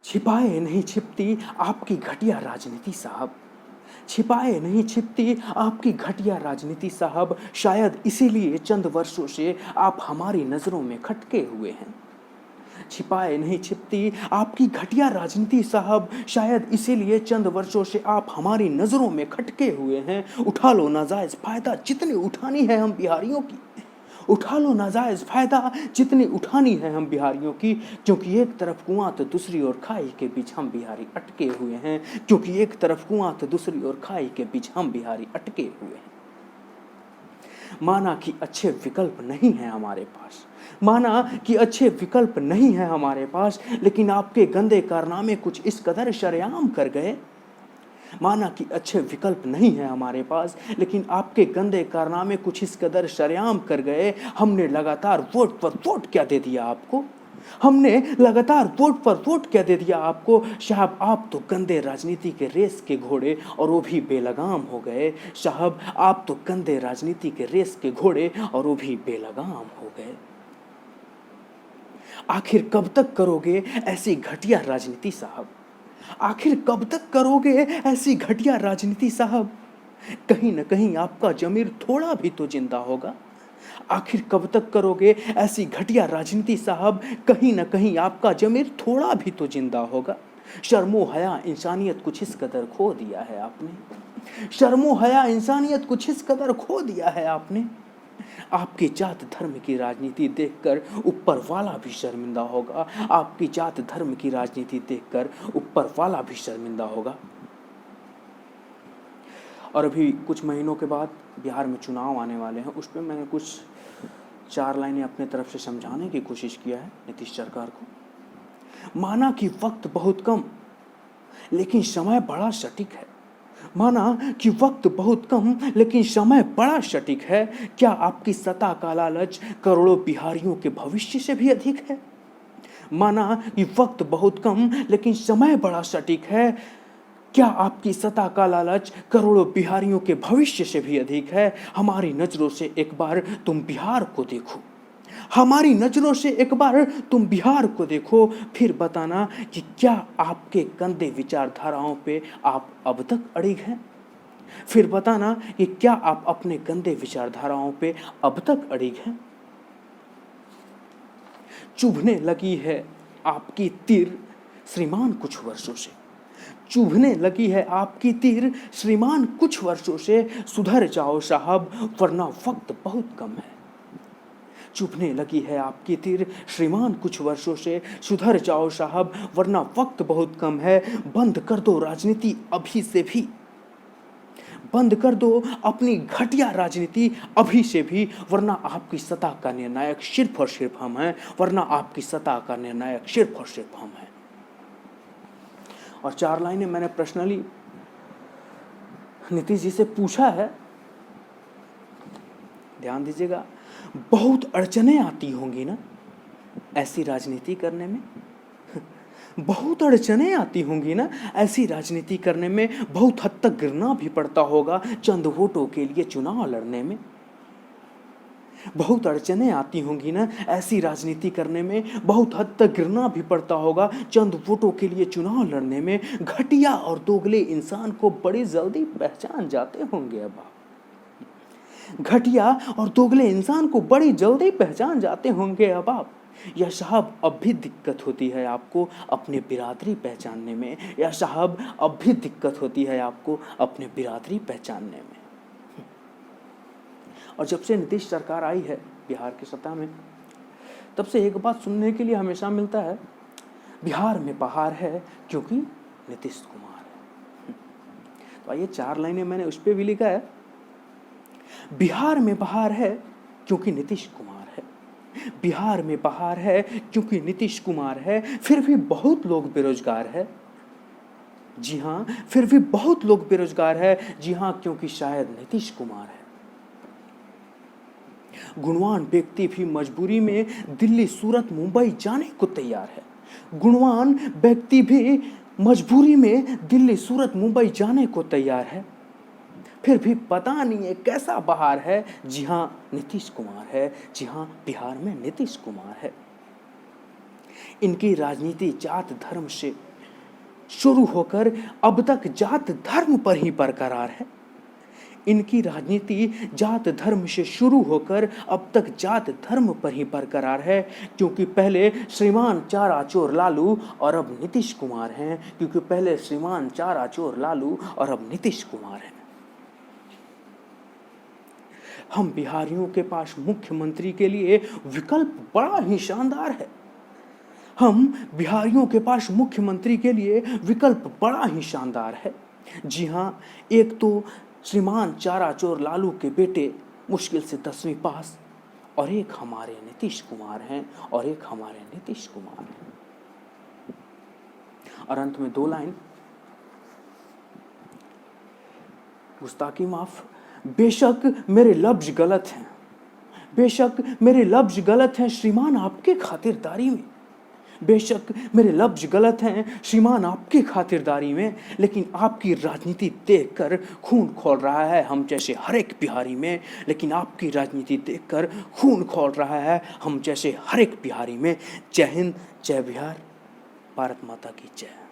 छिपाए नहीं छिपती आपकी घटिया राजनीति साहब, छिपाए नहीं छिपती आपकी घटिया राजनीति साहब, शायद इसीलिए चंद वर्षों से आप हमारी नजरों में खटके हुए हैं। छिपाए नहीं छिपती आपकी घटिया राजनीति साहब, शायद इसीलिए चंद वर्षों से आप हमारी नजरों में खटके हुए हैं। उठा लो नाजायज फायदा जितनी उठानी है हम बिहारियों की, उठा लो नाजायज फायदा जितनी उठानी है हम बिहारियों की, क्योंकि एक तरफ कुआं तो दूसरी ओर खाई के बीच हम बिहारी अटके हुए हैं, क्योंकि एक तरफ कुआं तो दूसरी ओर खाई के बीच हम बिहारी अटके हुए हैं। माना कि अच्छे विकल्प नहीं है हमारे पास, माना कि अच्छे विकल्प नहीं है हमारे पास, लेकिन आपके गंदे कारनामे कुछ इस कदर शरेआम कर गए। माना कि अच्छे विकल्प नहीं है हमारे पास, लेकिन आपके गंदे कारनामे कुछ इस कदर शरेआम कर गए। हमने लगातार वोट पर वोट क्या दे दिया आपको, हमने लगातार वोट पर वोट क्या दे दिया आपको। साहब आप तो गंदे राजनीति के रेस के घोड़े और वो भी बेलगाम हो गए। साहब आप तो गंदे राजनीति के रेस के घोड़े और वो भी बेलगाम हो गए। आखिर कब तक करोगे ऐसी घटिया राजनीति साहब, आखिर कब तक करोगे ऐसी घटिया राजनीति साहब। कहीं न कहीं आपका जमीर थोड़ा भी तो जिंदा होगा। आखिर कब तक करोगे ऐसी घटिया राजनीति साहब, कहीं न कहीं आपका जमीर थोड़ा भी तो जिंदा होगा। शर्मो हया इंसानियत कुछ इस कदर खो दिया है आपने, शर्मो हया इंसानियत कुछ इस कदर खो दिया है आपने। आपकी जात धर्म की राजनीति देखकर ऊपर वाला भी शर्मिंदा होगा, आपकी जात धर्म की राजनीति देखकर ऊपर वाला भी शर्मिंदा होगा। और अभी कुछ महीनों के बाद बिहार में चुनाव आने वाले हैं, उस पर मैंने कुछ 4 लाइनें अपने तरफ से समझाने की कोशिश किया है नीतीश सरकार को। माना कि वक्त बहुत कम लेकिन समय बड़ा सटीक है, माना कि वक्त बहुत कम लेकिन समय बड़ा सटीक है। क्या आपकी सत्ता का लालच करोड़ों बिहारियों के भविष्य से भी अधिक है। माना कि वक्त बहुत कम लेकिन समय बड़ा सटीक है। क्या आपकी सत्ता का लालच करोड़ों बिहारियों के भविष्य से भी अधिक है। हमारी नजरों से एक बार तुम बिहार को देखो, हमारी नजरों से एक बार तुम बिहार को देखो, फिर बताना कि क्या आपके गंदे विचारधाराओं पे आप अब तक अड़िग हैं। फिर बताना कि क्या आप अपने गंदे विचारधाराओं पे अब तक अड़िग हैं। चुभने लगी है आपकी तीर श्रीमान कुछ वर्षों से, चुभने लगी है आपकी तीर श्रीमान कुछ वर्षों से। सुधर जाओ साहब वरना वक्त बहुत कम है। चुभने लगी है आपकी तीर श्रीमान कुछ वर्षों से, सुधर जाओ साहब वरना वक्त बहुत कम है। बंद कर दो राजनीति अभी से भी, बंद कर दो अपनी घटिया राजनीति अभी से भी, वरना आपकी सत्ता का निर्णायक सिर्फ और सिर्फ हम हैं, वरना आपकी सत्ता का निर्णायक सिर्फ और सिर्फ हम हैं। और 4 लाइनें मैंने पर्सनली नीतीश जी से पूछा है, ध्यान दीजिएगा। बहुत अड़चने आती होंगी ना ऐसी राजनीति करने में, बहुत अड़चने आती होंगी ना ऐसी राजनीति करने में। बहुत हद तक गिरना भी पड़ता होगा चंद वोटों के लिए चुनाव लड़ने में, बहुत अड़चने आती होंगी ना ऐसी राजनीति करने में। बहुत हद तक गिरना भी पड़ता होगा चंद वोटों के लिए चुनाव लड़ने में। घटिया और दोगले इंसान को बड़ी जल्दी पहचान जाते होंगे अब आप, घटिया और दोगले इंसान को बड़ी जल्दी पहचान जाते होंगे अब आप। या साहब अब भी दिक्कत होती है आपको अपने बिरादरी पहचानने में, या साहब अब भी दिक्कत होती है आपको अपने बिरादरी पहचानने में। और जब से नीतीश सरकार आई है बिहार की सत्ता में, तब से एक बात सुनने के लिए हमेशा मिलता है, बिहार में बहार है क्योंकि नीतीश कुमार है। तो आइए 4 लाइनें मैंने उस पर भी लिखा है, बिहार में बहार है क्योंकि नीतीश कुमार है, बिहार में बहार है क्योंकि नीतीश कुमार है। फिर भी बहुत लोग बेरोजगार है, जी हाँ फिर भी बहुत लोग बेरोजगार है, जी हाँ क्योंकि शायद नीतीश कुमार है। गुणवान व्यक्ति भी मजबूरी में दिल्ली सूरत मुंबई जाने को तैयार है, गुणवान व्यक्ति भी मजबूरी में दिल्ली सूरत मुंबई जाने को तैयार है। फिर भी पता नहीं है कैसा बहार है, जी हाँ नीतीश कुमार है, जी हाँ बिहार में नीतीश कुमार है। इनकी राजनीति जात धर्म से शुरू होकर अब तक जात धर्म पर ही बरकरार है। इनकी राजनीति जात धर्म से शुरू होकर अब तक जात धर्म पर ही बरकरार है, क्योंकि पहले श्रीमान चाराचोर लालू और अब नीतीश कुमार हैं, क्योंकि पहले श्रीमान चाराचोर लालू और अब नीतीश कुमार हैं। हम बिहारियों के पास मुख्यमंत्री के लिए विकल्प बड़ा ही शानदार है। हम बिहारियों के पास मुख्यमंत्री के लिए विकल्प बड़ा ही शानदार है। जी हाँ, एक तो श्रीमान चाराचोर लालू के बेटे मुश्किल से 10वीं पास, और एक हमारे नीतीश कुमार हैं, और एक हमारे नीतीश कुमार हैं। और अंत में 2 लाइन, गुस्ताखी माफ, बेशक मेरे लफ्ज गलत हैं, बेशक मेरे लफ्ज गलत हैं श्रीमान आपके खातिरदारी में, बेशक मेरे लफ्ज गलत हैं श्रीमान आपकी खातिरदारी में, लेकिन आपकी राजनीति देखकर खून खौल रहा है हम जैसे हर एक बिहारी में, लेकिन आपकी राजनीति देखकर खून खौल रहा है हम जैसे हर एक बिहारी में। जय हिंद, जय बिहार, भारत माता की जय।